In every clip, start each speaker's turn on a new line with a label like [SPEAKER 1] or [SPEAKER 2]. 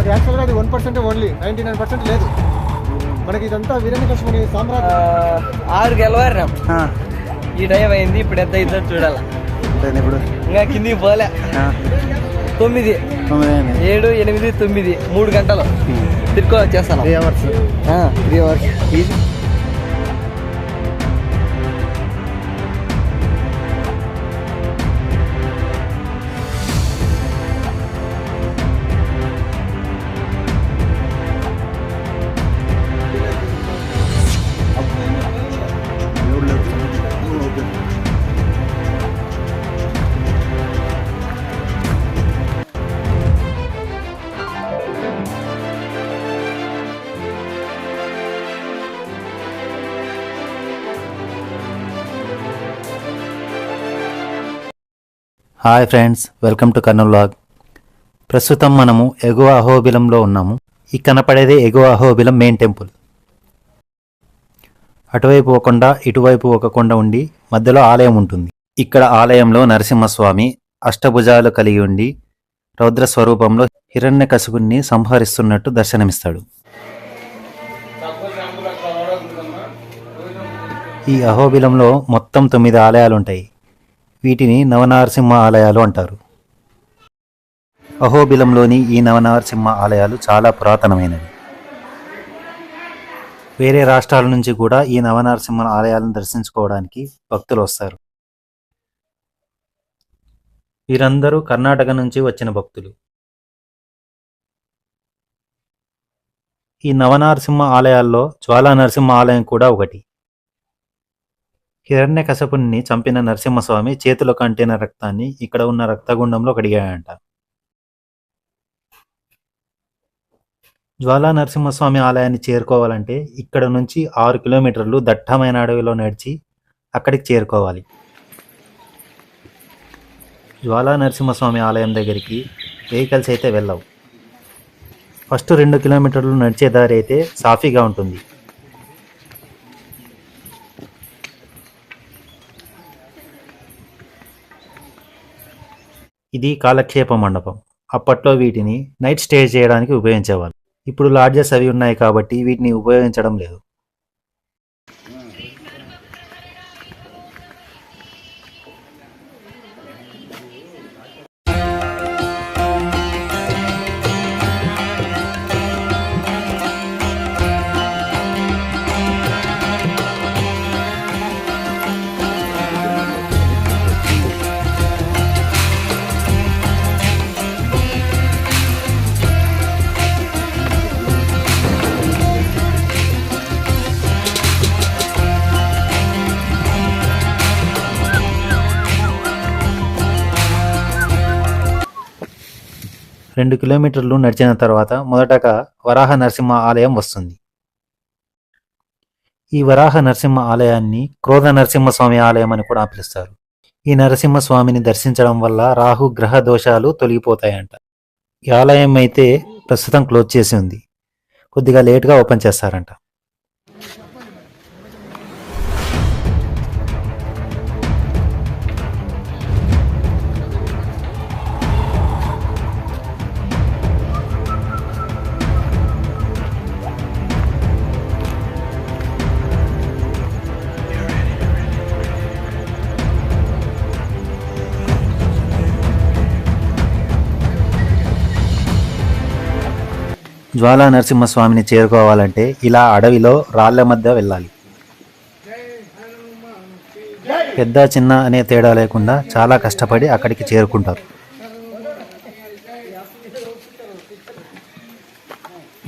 [SPEAKER 1] అది యాక్చువల్గా అది 1% ఓన్లీ, 99% లేదు. మనకి ఇదంతా హిరణ్యకశిపుని సామ్రాజ్యం.
[SPEAKER 2] 6 గెలవారు ఈ టైం అయింది. ఇప్పుడు ఎంత అవుతుందో చూడాల.
[SPEAKER 1] ఇప్పుడు
[SPEAKER 2] ఇంకా కిందికి పోలే. 9, 7, 8, 9 3 గంటలు తిరుక్కో వచ్చేస్తాను.
[SPEAKER 1] 3 hours.
[SPEAKER 2] 3 hours easy.
[SPEAKER 3] Hi friends, welcome to Kurnool vlog. ప్రస్తుతం మనము ఎగువ అహోబిలంలో ఉన్నాము. ఈ కనపడేది ఎగువ అహోబిలం మెయిన్ టెంపుల్. అటువైపు ఒక కొండ, ఇటువైపు ఒక కొండ ఉండి మధ్యలో ఆలయం ఉంటుంది. ఇక్కడ ఆలయంలో నరసింహస్వామి అష్టభుజాలు కలిగి ఉండి రౌద్ర స్వరూపంలో హిరణ్యకశిపుణ్ణి సంహరిస్తున్నట్టు దర్శనమిస్తాడు. ఈ అహోబిలంలో మొత్తం 9 ఆలయాలు ఉంటాయి. వీటిని నవనరసింహ ఆలయాలు అంటారు. అహోబిలంలోని ఈ నవనరసింహ ఆలయాలు చాలా పురాతనమైనవి. వేరే రాష్ట్రాల నుంచి కూడా ఈ నవనరసింహ ఆలయాలను దర్శించుకోవడానికి భక్తులు వస్తారు. వీరందరూ కర్ణాటక నుంచి వచ్చిన భక్తులు. ఈ నవనరసింహ ఆలయాల్లో జ్వాలా నరసింహ ఆలయం కూడా ఒకటి. హిరణ్యకశపుని చంపిన నరసింహస్వామి చేతులకు అంటిన రక్తాన్ని ఇక్కడ ఉన్న రక్తగుండంలో కడిగాడంట. జ్వాలా నరసింహస్వామి ఆలయాన్ని చేరుకోవాలంటే ఇక్కడ నుంచి 6 కిలోమీటర్లు దట్టమైన అడవిలో నడిచి అక్కడికి చేరుకోవాలి. జ్వాలా నరసింహస్వామి ఆలయం దగ్గరికి వెహికల్స్ అయితే వెళ్ళవు. ఫస్ట్ 2 కిలోమీటర్లు నడిచే దారి అయితే సాఫీగా ఉంటుంది. ఇది కాలక్షేప మండపం. అప్పట్లో వీటిని నైట్ స్టే చేయడానికి ఉపయోగించేవాళ్ళు. ఇప్పుడు లాడ్జెస్ అవి ఉన్నాయి కాబట్టి వీటిని ఉపయోగించడం లేదు. రెండు కిలోమీటర్లు నడిచిన తర్వాత మొదటగా వరాహ నరసింహ ఆలయం వస్తుంది. ఈ వరాహ నరసింహ ఆలయాన్ని క్రోధ నరసింహస్వామి ఆలయం అని కూడా పిలుస్తారు. ఈ నరసింహస్వామిని దర్శించడం వల్ల రాహు గ్రహ దోషాలు తొలగిపోతాయంట. ఈ ఆలయం అయితే ప్రస్తుతం క్లోజ్ చేసి ఉంది. కొద్దిగా లేట్గా ఓపెన్ చేస్తారంట. జ్వాలా నరసింహస్వామిని చేరుకోవాలంటే ఇలా అడవిలో రాళ్ల మధ్య వెళ్ళాలి. పెద్ద చిన్న అనే తేడా లేకుండా చాలా కష్టపడి అక్కడికి చేరుకుంటారు.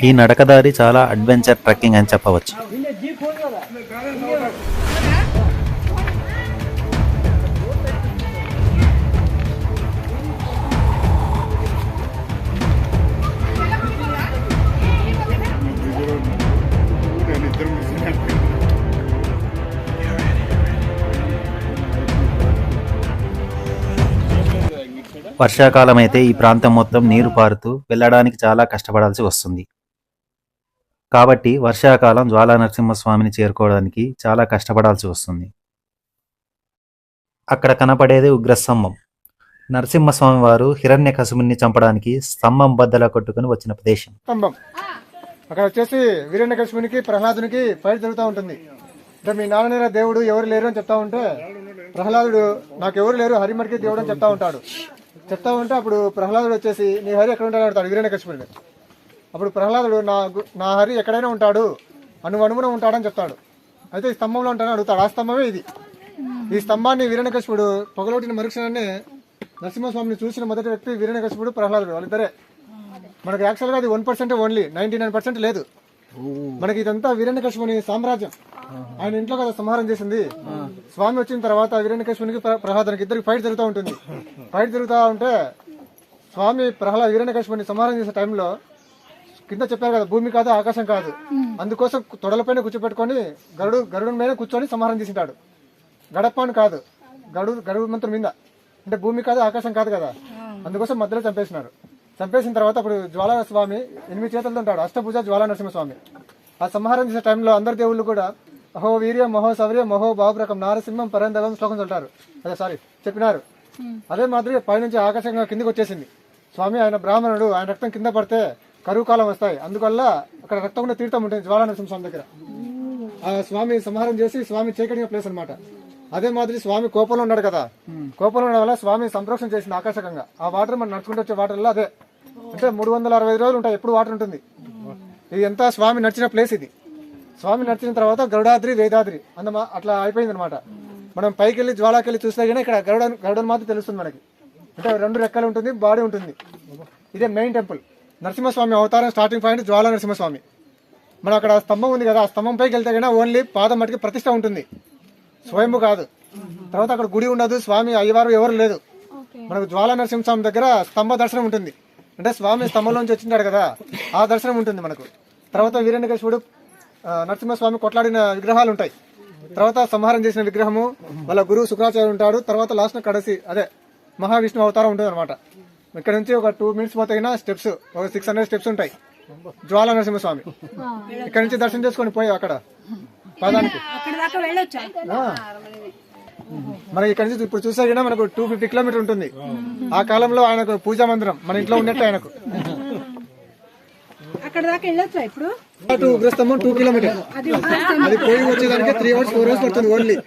[SPEAKER 3] ఈ నడకదారి చాలా అడ్వెంచర్ ట్రెక్కింగ్ అని చెప్పవచ్చు. వర్షాకాలం అయితే ఈ ప్రాంతం మొత్తం నీరు పారుతూ వెళ్ళడానికి చాలా కష్టపడాల్సి వస్తుంది. కాబట్టి వర్షాకాలం జ్వాలా నరసింహస్వామిని చేరుకోవడానికి చాలా కష్టపడాల్సి వస్తుంది. అక్కడ కనపడేది ఉగ్రస్తంభం. నరసింహస్వామి వారు హిరణ్యకశిపుని చంపడానికి స్తంభం బద్దలా కొట్టుకుని వచ్చిన ప్రదేశం.
[SPEAKER 1] స్తంభం అక్కడ వచ్చేసి వీరణ్యకశిపునికి ప్రహ్లాదునికి ఫైట్ జరుగుతూ ఉంటుంది. అంటే మీ నాన్ననేరా దేవుడు ఎవరు లేరు అని చెప్తా ఉంటే ప్రహ్లాదుడు నాకు ఎవరు లేరు హరిమరికి దేవుడు అని చెప్తా ఉంటాడు. చెప్తా ఉంటే అప్పుడు ప్రహ్లాదుడు వచ్చేసి నీ హరి ఎక్కడ ఉంటాడు అడుగుతాడు వీరణ్యకశిపుని. అప్పుడు ప్రహ్లాదుడు నా హరి ఎక్కడైనా ఉంటాడు అణువణువున ఉంటాడని చెప్తాడు. అయితే ఈ స్తంభంలో ఉంటాడని అడుగుతాడు. ఆ స్తంభమే ఇది. ఈ స్తంభాన్ని వీరణ్యకశిపుడు పొగలొట్టిన మరుక్షణాన్ని నరసింహస్వామిని చూసిన మొదటి వ్యక్తి వీరణ్యకశిపుడు ప్రహ్లాదుడు వాళ్ళిద్దరే. మనకి యాక్చువల్గా అది 1% ఓన్లీ, 99% లేదు. మనకి ఇదంతా వీరణ్యకశిపుని సామ్రాజ్యం. ఆయన ఇంట్లో కదా సంహారం చేసింది. స్వామి వచ్చిన తర్వాత వీరణ్యకశిపునికి ప్రహ్లాదానికి ఇద్దరికి ఫైట్ జరుగుతూ ఉంటుంది. ఫైట్ జరుగుతూ ఉంటే స్వామి వీరణ్యకశిపుని సంహారం చేసే టైంలో కింద చెప్పారు కదా భూమి కాదు ఆకాశం కాదు, అందుకోసం తొడలపైన కూర్చోపెట్టుకొని గరుడు మీద కూర్చొని సంహారం చేసింటాడు. గడపాను కాదు, గరుడు మంత్రం మీద, అంటే భూమి కాదు ఆకాశం కాదు కదా, అందుకోసం మధ్యలో చంపేసినారు. చంపేసిన తర్వాత అప్పుడు జ్వాలా స్వామి 8 చేతులతో ఉంటాడు, అష్టభుజ జ్వాలా నరసింహస్వామి. ఆ సంహారం చేసే టైంలో అందరి దేవుళ్ళు కూడా అహో వీర్యం మహో శౌర్యం మహో బాబురకం నారసింహం పరందవం శ్లోకం చల్తారు. చెప్పినారు. అదే మాదిరి పైనుంచి ఆకాశంగా కిందికి వచ్చేసింది. స్వామి ఆయన బ్రాహ్మణుడు, ఆయన రక్తం కింద పడితే కరువు కాలం వస్తాయి, అందువల్ల అక్కడ రక్తం కూడా తీర్థం ఉంటుంది జ్వాలా నరసింహస్వామి దగ్గర. ఆ స్వామి సంహారం చేసి స్వామి చేకడిన ప్లేస్ అనమాట. అదే మాదిరి స్వామి కోపంలో ఉన్నాడు కదా, కోపంలో ఉండడం వల్ల స్వామి సంప్రోక్షణ చేసింది ఆకాశకంగా. ఆ వాటర్ మనం నడుచుకుంటూ వచ్చే వాటర్లో అదే అంటే 365 రోజులు ఉంటాయి, ఎప్పుడు వాటర్ ఉంటుంది. ఇది ఎంత స్వామి నడిచిన ప్లేస్ ఇది. స్వామి నడిచిన తర్వాత గరుడాద్రి వేదాద్రి అట్లా అయిపోయింది అనమాట. మనం పైకి వెళ్ళి జ్వాలాకి వెళ్ళి చూస్తే కానీ ఇక్కడ గరుడని మాత్రం తెలుస్తుంది మనకి. అంటే 2 రెక్కలు ఉంటుంది, బాడీ ఉంటుంది. ఇదే మెయిన్ టెంపుల్. నరసింహస్వామి అవతారం స్టార్టింగ్ పాయింట్ జ్వాలా నరసింహస్వామి. మనం అక్కడ స్తంభం ఉంది కదా, ఆ స్తంభం పైకి వెళ్తే కన్నా ఓన్లీ పాదం మట్టికి ప్రతిష్ట ఉంటుంది, స్వయంభూ కాదు. తర్వాత అక్కడ గుడి ఉండదు, స్వామి అయ్యవారు ఎవరు లేదు. మనకు జ్వాలా నరసింహస్వామి దగ్గర స్తంభ దర్శనం ఉంటుంది, అంటే స్వామి స్తంభంలోంచి వచ్చింటాడు కదా, ఆ దర్శనం ఉంటుంది మనకు. తర్వాత వీరణ్యకశిపుడు నరసింహస్వామి కొట్లాడిన విగ్రహాలు ఉంటాయి. తర్వాత సంహారం చేసిన విగ్రహము, వాళ్ళ గురువు శుక్రాచార్య ఉంటాడు. తర్వాత లాస్ట్ కడసి అదే మహావిష్ణు అవతారం ఉంటుంది అనమాట. ఇక్కడ నుంచి ఒక 2 minutes పోతే స్టెప్స్, ఒక 600 స్టెప్స్ ఉంటాయి జ్వాలా నరసింహస్వామి. ఇక్కడ నుంచి దర్శనం చేసుకొని పోయి అక్కడ పాదానికి మనకి ఇక్కడ నుంచి ఇప్పుడు చూసా కదా మనకు 250 కిలోమీటర్ ఉంటుంది. ఆ కాలంలో ఆయనకు పూజా మందిరం మన ఇంట్లో ఉన్నట్టు ఆయనకు.
[SPEAKER 4] అక్కడ దాకా వెళ్ళొచ్చా ఇప్పుడు?
[SPEAKER 1] ఉగ్రస్తంభం 2 కిలోమీటర్, అది పోయి వచ్చేదానికి 3 hours 4 hours పడుతుంది ఓన్లీ.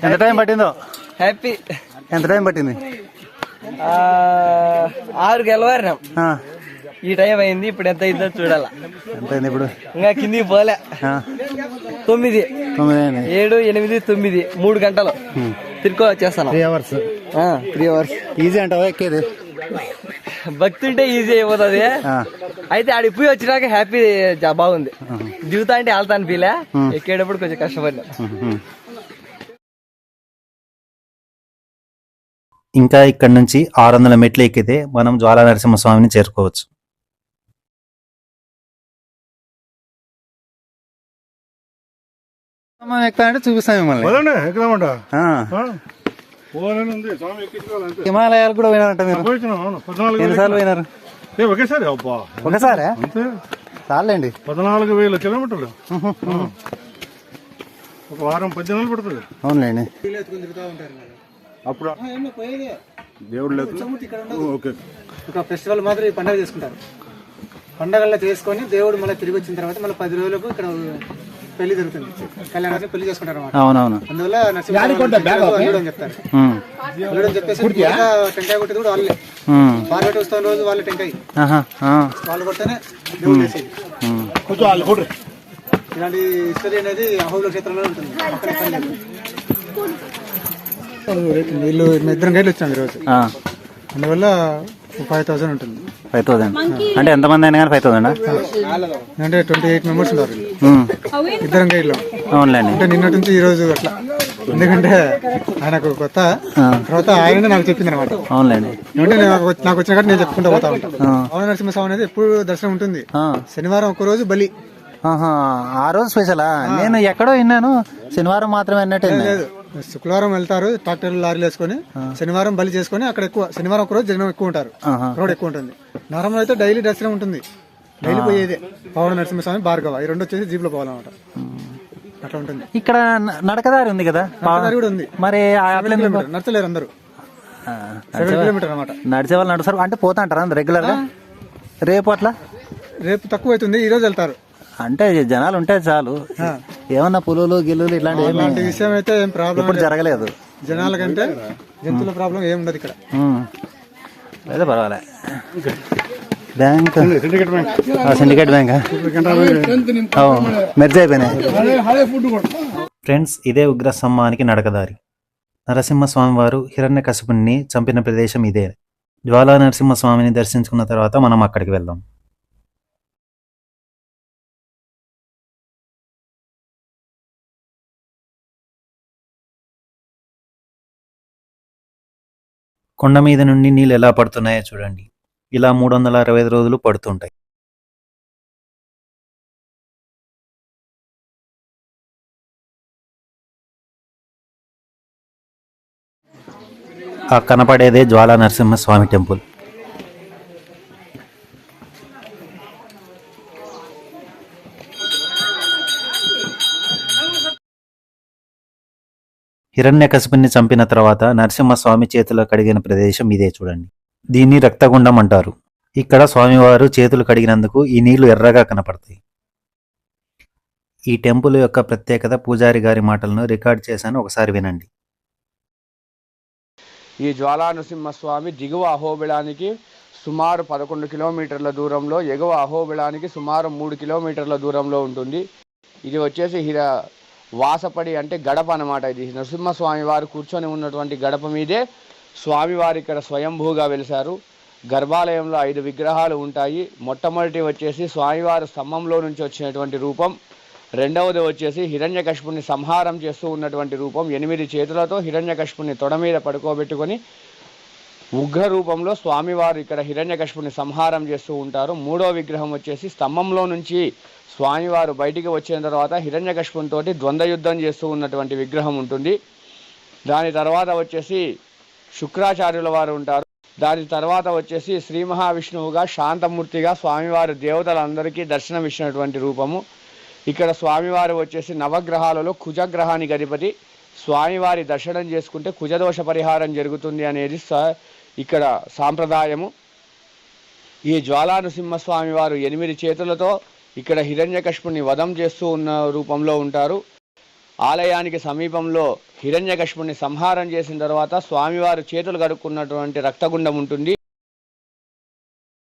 [SPEAKER 5] ఎంత టైం పట్టిందో?
[SPEAKER 2] హ్యాపీ.
[SPEAKER 5] ఎంత టైం పట్టింది?
[SPEAKER 2] 6 గెలవారినాం, ఈ టైం అయింది. ఇప్పుడు ఎంత అయిందో చూడాలా.
[SPEAKER 5] ఎంత అయింది ఇప్పుడు?
[SPEAKER 2] ఇంకా కిందికి పోలే. 9, 7, 8, 9 3 గంటలు తిరుగు వచ్చేస్తాను.
[SPEAKER 5] 3 hours.
[SPEAKER 2] 3 hours
[SPEAKER 5] ఈజీ అంటావా ఎక్కేది?
[SPEAKER 2] భక్తి ఉంటే ఈజీ అయిపోతుంది. అయితే ఆడికి పోయి వచ్చినాక హ్యాపీ బాగుంది. దిగుతా అంటే వెళ్తా అనిపిలే, ఎక్కేటప్పుడు కొంచెం కష్టపడినా.
[SPEAKER 3] ఇంకా ఇక్కడ నుంచి 600 మెట్లు ఎక్కితే మనం జ్వాలా నరసింహస్వామిని చేరుకోవచ్చు.
[SPEAKER 5] ఎక్కుతా అంటే చూపిస్తాం మిమ్మల్ని.
[SPEAKER 1] ఎక్కుదామంట.
[SPEAKER 5] హిమాలయాలు కూడా పోయినారంట మీరు? ఎన్నిసార్లు పోయినారు?
[SPEAKER 4] ఒకేసారి అబ్బా
[SPEAKER 5] ఒకసారి
[SPEAKER 4] అంతే
[SPEAKER 5] చాలండి.
[SPEAKER 4] 14,000 కిలోమీటర్లు. ఒక వారం 10 నెలలు పడుతుంది.
[SPEAKER 5] అవునులేండి.
[SPEAKER 4] అప్పుడు దేవుడు లేదు. ఓకే.
[SPEAKER 1] ఒక ఫెస్టివల్ మాత్రం ఈ పండుగ చేసుకుంటారు. పండగల్లో చేసుకొని దేవుడు మళ్ళీ తిరిగి వచ్చిన తర్వాత మళ్ళీ 10 రోజులకు ఇక్కడ పెళ్లి జరుగుతుంది. కళ్యాణాన్ని పెళ్లి చేసుకుంటారు అన్నమాట.
[SPEAKER 5] అవునవును.
[SPEAKER 1] అందువల్ల అల్లుడు అని చెప్తారు. అల్లుడు అని చెప్పేసి టెంకాయ కొట్టేది కూడా వాళ్ళే. పార్వతి ఉత్సవం రోజు వాళ్ళ టెంకాయ వాళ్ళు కొడితేనే దేవుడు చేసేది. ఇలాంటి హిస్టరీ అనేది అహోబిల క్షేత్రంలో ఉంటుంది. వీళ్ళు ఇద్దరం గైడ్లు వచ్చాము ఈరోజు. అందువల్ల 5,000 ఉంటుంది.
[SPEAKER 5] 5,000 అంటే ఎంతమంది అయినా కానీ 5,000?
[SPEAKER 1] అంటే 28 మెంబర్స్ ఉన్నారు ఇద్దరం గైడ్లో.
[SPEAKER 5] అవునులేండి.
[SPEAKER 1] అంటే నిన్నటి నుంచి ఈ రోజు అట్లా. ఎందుకంటే ఆయనకు కొత్త తర్వాత ఆయన నాకు చెప్పింది అనమాట.
[SPEAKER 5] అవునులేండి.
[SPEAKER 1] ఏమంటే నాకు వచ్చిన కాబట్టి నేను చెప్పుకుంటూ పోతా ఉంటాను. పవన నరసింహస్వామి అనేది ఎప్పుడు దర్శనం ఉంటుంది. శనివారం ఒక రోజు బలి.
[SPEAKER 5] ఆ రోజు స్పెషలా? నేను ఎక్కడో విన్నాను శనివారం మాత్రమే అన్నట్టు.
[SPEAKER 1] లేదు, శుక్రవారం వెళ్తారు ట్రాక్టర్లు లారీలు వేసుకొని. శనివారం బలి చేసుకొని అక్కడ ఎక్కువ శనివారం ఒక రోజు జనం ఎక్కువ ఉంటారు, రోడ్ ఎక్కువ ఉంటుంది. నార్మల్ అయితే డైలీ దర్శనం ఉంటుంది. డైలీ పోయేదే పవన నరసింహస్వామి, భార్గవ ఈ రెండు వచ్చేసి జీప్ లో పోవాలన్నమాట. అట్లా ఉంటుంది.
[SPEAKER 5] ఇక్కడ నడకదారి ఉంది కదా,
[SPEAKER 1] నడకదారి కూడా ఉంది.
[SPEAKER 5] మరి
[SPEAKER 1] నడచలేరు అందరూ. 7 కిలోమీటర్ అనమాట.
[SPEAKER 5] నడిచే వాళ్ళు నడుస్తారు అంటే పోతా అంటారా రెగ్యులర్ గా? రేపు అట్లా?
[SPEAKER 1] రేపు తక్కువ అవుతుంది, ఈ రోజు వెళ్తారు.
[SPEAKER 5] అంటే జనాలు ఉంటే చాలు. ఏమన్నా పులులు గిల్లులు ఇలాంటి
[SPEAKER 1] విషయం అయితే ఏం ప్రాబ్లం
[SPEAKER 5] ఇప్పుడు జరగలేదు.
[SPEAKER 1] జనాల కంటే జంతువుల ప్రాబ్లం ఏం ఉండదు ఇక్కడ.
[SPEAKER 5] అయితే పర్వాలే. బ్యాంక్ సిండికేట్ బ్యాంక్ మెర్జ్ అయిపోయినాయి.
[SPEAKER 3] ఫ్రెండ్స్, ఇదే ఉగ్రస్తంభానికి నడకదారి. నరసింహస్వామి వారు హిరణ్యకశిపుణ్ణి చంపిన ప్రదేశం ఇదే. జ్వాలా నరసింహస్వామిని దర్శించుకున్న తర్వాత మనం అక్కడికి వెళ్దాం. కొండ మీద నుండి నీళ్ళు ఎలా పడుతున్నాయో చూడండి. ఇలా 365 రోజులు పడుతుంటాయి. ఆ కనపడేదే జ్వాలా నరసింహస్వామి టెంపుల్. హిరణ్యకశిపుణ్ణి చంపిన తర్వాత నరసింహస్వామి చేతులు కడిగిన ప్రదేశం ఇదే చూడండి. దీన్ని రక్తగుండం అంటారు. ఇక్కడ స్వామివారు చేతులు కడిగినందుకు ఈ నీళ్లు ఎర్రగా కనపడతాయి. ఈ టెంపుల్ యొక్క ప్రత్యేకత పూజారి గారి మాటలను రికార్డ్ చేశాను, ఒకసారి వినండి.
[SPEAKER 6] ఈ జ్వాలా నరసింహస్వామి దిగువ అహోబిలానికి సుమారు 11 కిలోమీటర్ల దూరంలో, ఎగువ అహోబిలానికి సుమారు 3 కిలోమీటర్ల దూరంలో ఉంటుంది. ఇది వచ్చేసి వాసపడి అంటే గడప అన్నమాట. ఇది నరసింహస్వామి వారు కూర్చొని ఉన్నటువంటి గడప మీదే స్వామివారు ఇక్కడ స్వయంభూగా వెలిశారు. గర్భాలయంలో 5 విగ్రహాలు ఉంటాయి. మొట్టమొదటి వచ్చేసి స్వామివారు స్తంభంలో నుంచి వచ్చినటువంటి రూపం. రెండవది వచ్చేసి హిరణ్యకశిపుని సంహారం చేస్తూ ఉన్నటువంటి రూపం. 8 చేతులతో హిరణ్యకశిపుని తొడ మీద పడుకోబెట్టుకొని ఉగ్ర రూపంలో స్వామివారు ఇక్కడ హిరణ్యకశిపుని సంహారం చేస్తూ ఉంటారు. మూడో విగ్రహం వచ్చేసి స్తంభంలో నుంచి స్వామివారు బయటికి వచ్చిన తర్వాత హిరణ్యకశిపునితో ద్వంద్వ యుద్ధం చేస్తూ ఉన్నటువంటి విగ్రహం ఉంటుంది. దాని తర్వాత వచ్చేసి శుక్రాచార్యుల వారు ఉంటారు. దాని తర్వాత వచ్చేసి శ్రీ మహావిష్ణువుగా శాంతమూర్తిగా స్వామివారు దేవతలందరికీ దర్శనం ఇచ్చినటువంటి రూపము. ఇక్కడ స్వామివారు వచ్చేసి నవగ్రహాలలో కుజగ్రహానికి అధిపతి. స్వామివారి దర్శనం చేసుకుంటే కుజదోష పరిహారం జరుగుతుంది అనేది ఇక్కడ సాంప్రదాయము. ఈ జ్వాలా నరసింహస్వామి వారు 8 చేతులతో ఇక్కడ హిరణ్యకశిపుని వధం చేస్తూ ఉన్న రూపంలో ఉంటారు. ఆలయానికి సమీపంలో హిరణ్యకశిపుని సంహారం చేసిన తర్వాత స్వామివారు చేతులు కడుక్కున్నటువంటి రక్తగుండం ఉంటుంది.